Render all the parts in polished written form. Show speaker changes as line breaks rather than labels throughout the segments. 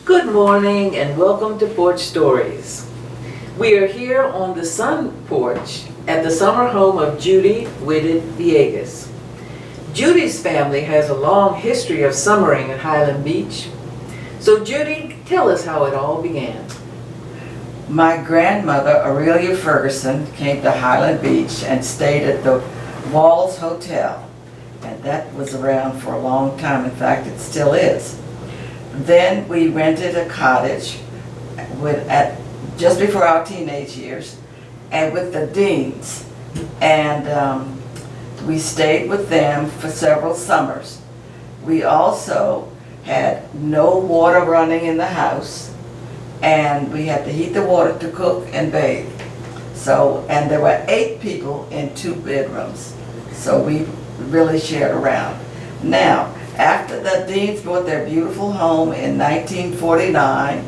Good morning and welcome to Porch Stories. We are here on the sun porch at the summer home of Judy Whitted Villegas. Judy's family has a long history of summering at Highland Beach. So Judy, tell us how it all began.
My grandmother, Aurelia Ferguson, came to Highland Beach and stayed at the Walls Hotel. And that was around for a long time. In fact, it still is. Then we rented a cottage just before our teenage years, and with the Deans. And we stayed with them for several summers. We also had no water running in the house, and we had to heat the water to cook and bathe. So, and there were 8 people in 2 bedrooms, so we really shared around. Now, after the Deans bought their beautiful home in 1949,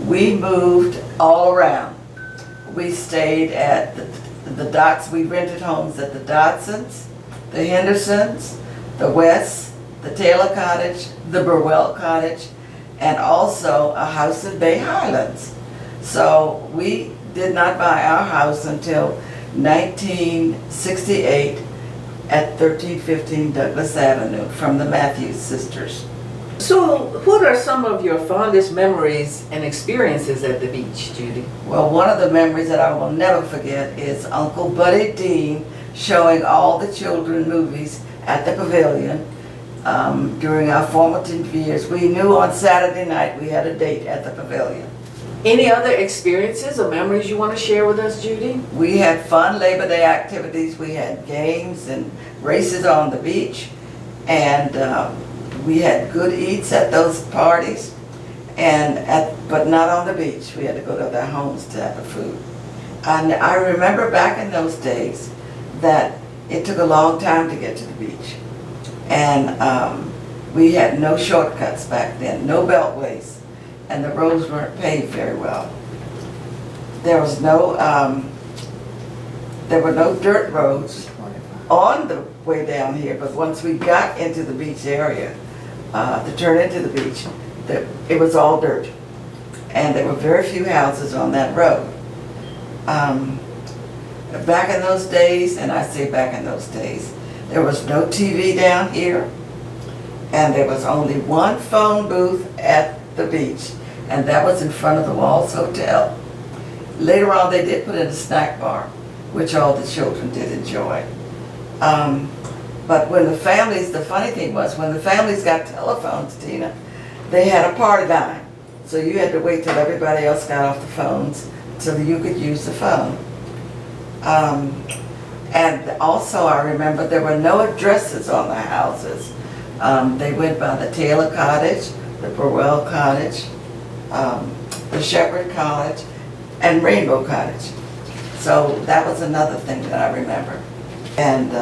we moved all around. We stayed at the Dots. We rented homes at the Dotsons, the Hendersons, the Wests, the Taylor Cottage, the Burwell Cottage, and also a house in Bay Highlands. So we did not buy our house until 1968 at 1315 Douglas Avenue from the Matthews sisters.
So what are some of your fondest memories and experiences at the beach, Judy?
Well, one of the memories that I will never forget is Uncle Buddy Dean showing all the children movies at the pavilion during our formative years. We knew on Saturday night we had a date at the pavilion.
Any other experiences or memories you want to share with us, Judy?
We had fun Labor Day activities. We had games and races on the beach, and we had good eats at those parties, but not on the beach. We had to go to their homes to have the food. And I remember back in those days that it took a long time to get to the beach, and we had no shortcuts back then, no beltways, and the roads weren't paved very well. There were no dirt roads on the way down here, but once we got into the beach area, to turn into the beach, it was all dirt. And there were very few houses on that road. Back in those days, and I say back in those days, there was no TV down here, and there was only one phone booth at the beach, and that was in front of the Walls Hotel. Later on, they did put in a snack bar, which all the children did enjoy. But when the funny thing was, when the families got telephones, Tina, they had a party line. So you had to wait till everybody else got off the phones so that you could use the phone. And also I remember there were no addresses on the houses. They went by the Taylor Cottage, the Burwell Cottage, the Shepherd Cottage, and Rainbow Cottage. So that was another thing that I remember. And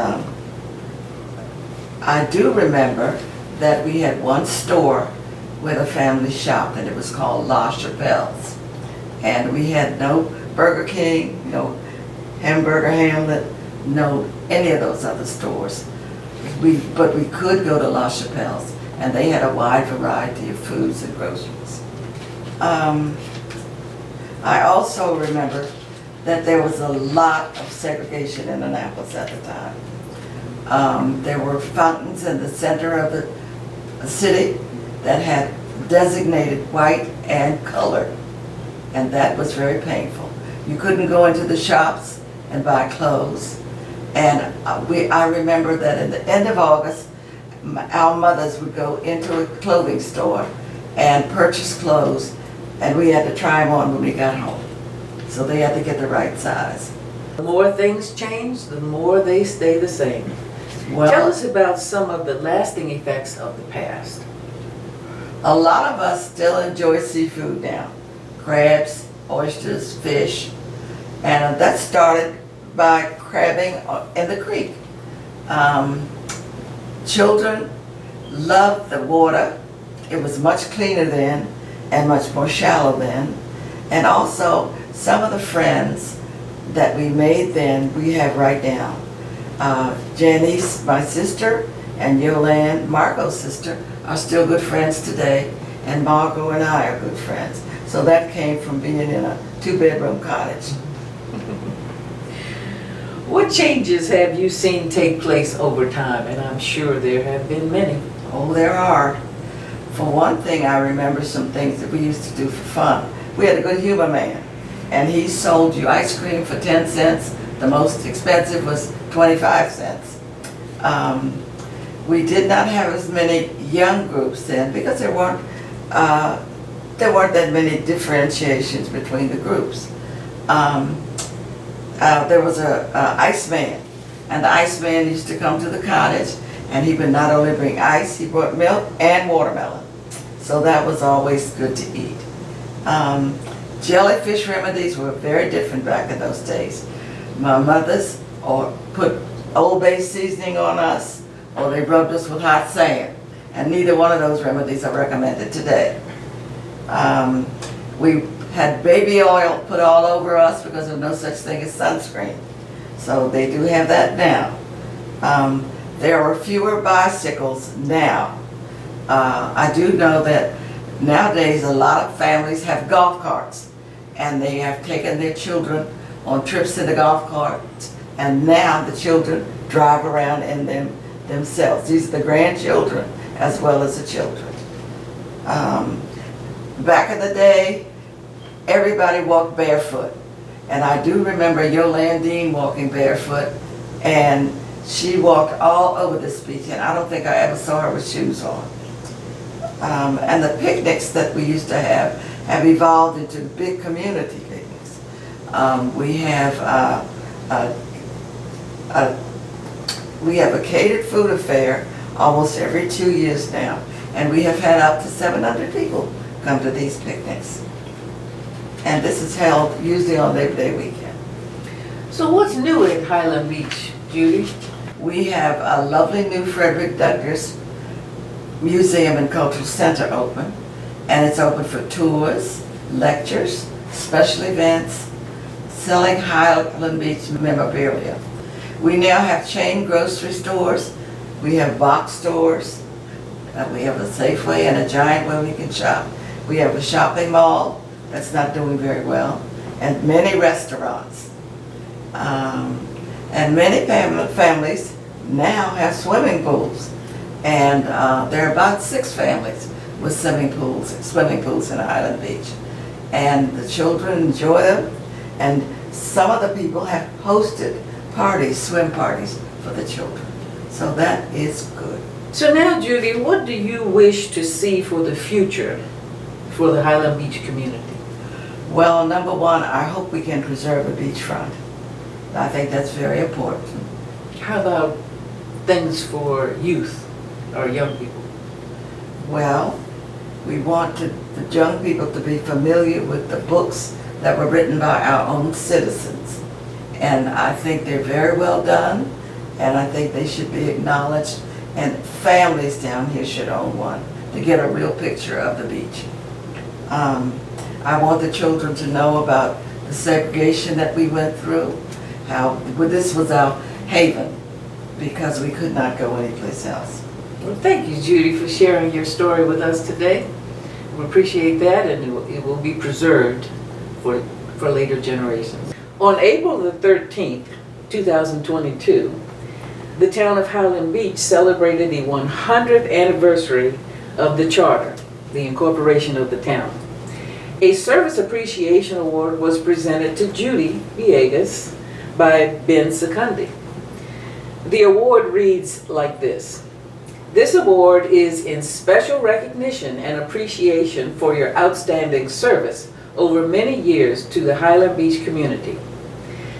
I do remember that we had one store where the family shopped, and it was called La Chapelle's. And we had no Burger King, no Hamburger Hamlet, no any of those other stores. But we could go to La Chapelle's, and they had a wide variety of foods and groceries. I also remember that there was a lot of segregation in Annapolis at the time. There were fountains in the center of the city that had designated white and colored, and that was very painful. You couldn't go into the shops and buy clothes, and I remember that at the end of August, our mothers would go into a clothing store and purchase clothes, and we had to try them on when we got home. So they had to get the right size.
The more things change, the more they stay the same.
Well,
tell us about some of the lasting effects of the past.
a lot of us still enjoy seafood now. Crabs, oysters, fish, and that started by crabbing in the creek. Children loved the water. It was much cleaner then and much more shallow then. And also, some of the friends that we made then, we have right now. Janice, my sister, and Yolande, Marco's sister, are still good friends today. and Margot and I are good friends. So that came from being in a 2-bedroom cottage.
What changes have you seen take place over time? And I'm sure there have been many.
Oh, there are. For one thing, I remember some things that we used to do for fun. We had a good humor man, and he sold you ice cream for 10 cents. The most expensive was 25 cents. We did not have as many young groups then because there weren't that many differentiations between the groups. There was a Iceman, and the Iceman used to come to the cottage, and he would not only bring ice, he brought milk and watermelon. So that was always good to eat. Jellyfish remedies were very different back in those days. My mothers or put Old Bay seasoning on us, or they rubbed us with hot sand, and neither one of those remedies are recommended today. We had baby oil put all over us because there was no such thing as sunscreen. So they do have that now. There are fewer bicycles now. I do know that nowadays a lot of families have golf carts, and they have taken their children on trips in the golf carts, and now the children drive around in them themselves. These are the grandchildren as well as the children. Back in the day, everybody walked barefoot, and I do remember Yolandine walking barefoot, and she walked all over this beach, and I don't think I ever saw her with shoes on. And the picnics that we used to have evolved into big community picnics. We have a catered food affair almost every 2 years now, and we have had up to 700 people come to these picnics. And this is held usually on Labor Day weekend.
So what's new at Highland Beach, Judy?
We have a lovely new Frederick Douglass Museum and Cultural Center open, and it's open for tours, lectures, special events, selling Highland Beach memorabilia. We now have chain grocery stores, we have box stores, we have a Safeway and a Giant where we can shop. We have a shopping mall that's not doing very well, and many restaurants. And many families now have swimming pools, and there are about 6 families with swimming pools in Highland Beach. And the children enjoy them, and some of the people have hosted parties, swim parties for the children. So that is good.
So now, Judy, what do you wish to see for the future for the Highland Beach community?
Well, number one, I hope we can preserve the beachfront. I think that's very important.
How about things for youth or young people?
Well, we want the young people to be familiar with the books that were written by our own citizens. And I think they're very well done, and I think they should be acknowledged, and families down here should own one to get a real picture of the beach. I want the children to know about the segregation that we went through, how this was our haven because we could not go anyplace else.
Well, thank you, Judy, for sharing your story with us today. We appreciate that, and it will be preserved for later generations. On April the 13th, 2022, the town of Highland Beach celebrated the 100th anniversary of the charter, the incorporation of the town. A Service Appreciation Award was presented to Judy Villegas by Ben Secundi. The award reads like this: "This award is in special recognition and appreciation for your outstanding service over many years to the Highland Beach community.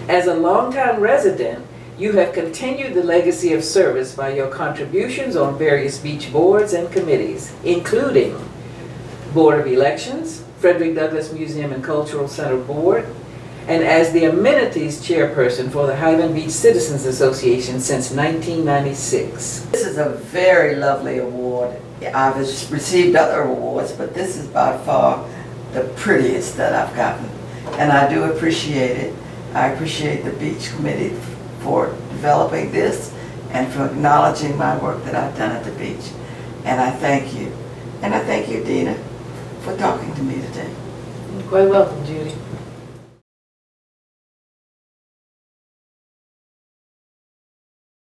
As a longtime resident, you have continued the legacy of service by your contributions on various beach boards and committees, including Board of Elections, Frederick Douglass Museum and Cultural Center Board, and as the Amenities Chairperson for the Highland Beach Citizens Association since 1996.
This is a very lovely award. I've received other awards, but this is by far the prettiest that I've gotten, and I do appreciate it. I appreciate the Beach Committee for developing this and for acknowledging my work that I've done at the beach, and I thank you. And I thank you, Dina, for talking to me today.
You're quite welcome, Judy.